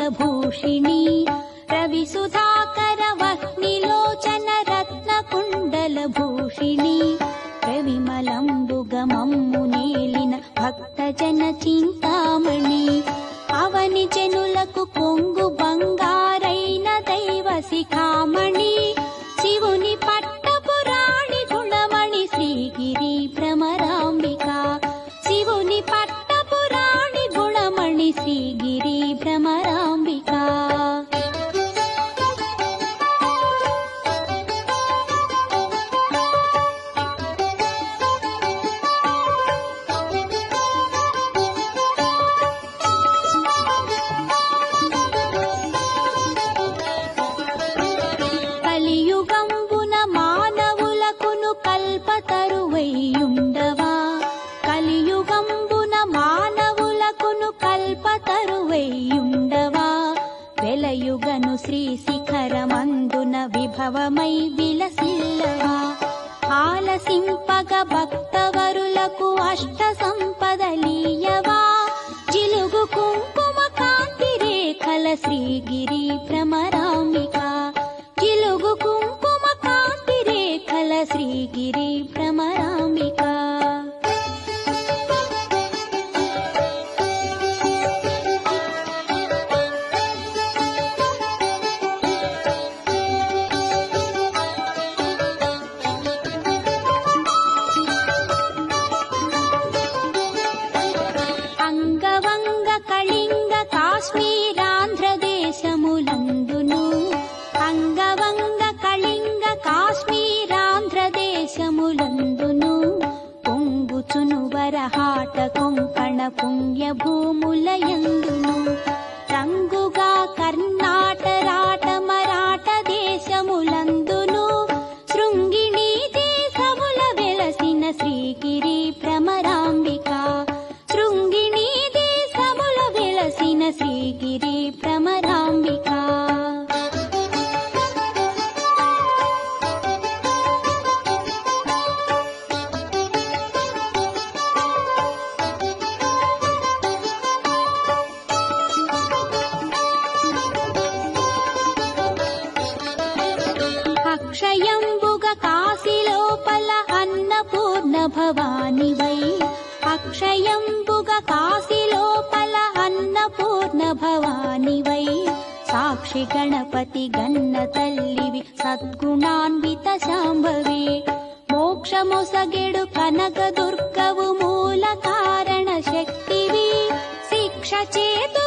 कुण्डलभूषिणी रविसुधाकरवह्निलोचन रत्नकुण्डलभूषिणी रविमलंबुगमम्मु नेलिन भक्तजन चिन्तामणि అవని జనులకు కొంగు బంగారైన దైవ శిఖామణి శివుని పట్టపురాణి గుణమణి శ్రీగిరి భ్రమరాంబిక శివుని పట్టపురాణి గుణమణి శ్రీగిరి భ్రమరాంబిక వెలయుగను శ్రీ శిఖరమందున విభవమై విలసిల్లవా ఆలసింపగ భక్తవరులకు అష్ట సంపదలీయవా జిలుగు కుంకుమ కాంతి రేఖల శ్రీగిరి భ్రమరాంబిక జిలుగు కుంకుమ కాంతి రేఖల శ్రీగిరి భ్రమరాంబిక అంగవంగ కళింగ కాశ్మీరాంధ్రదేశములందును అంగవంగ కళింగ కాశ్మీరాంధ్రదేశములందును పొంగుచును వరహాట కొంకణ పుణ్యభూములయందును రంగుగా కర్ణాట రాట మరాఠ దేశములందును శృంగిణీ దేశముల వెలసిన శ్రీగిరి భ్రమరాంబిక శృంగిణీ దేశముల వెలసిన శ్రీగిరి భ్రమరాంబిక అక్షయంబుగ కాశీలోపల అన్నపూర్ణ భవానివై అక్షయంబుగ కాశీలోపల అన్నపూర్ణ భవానివై సాక్షి గణపతి గన్న తల్లివి సద్గుణాన్విత శాంభవి మోక్షమొసగెడు కనక దుర్గవు మూల కారణ శక్తివి శిక్ష చేతు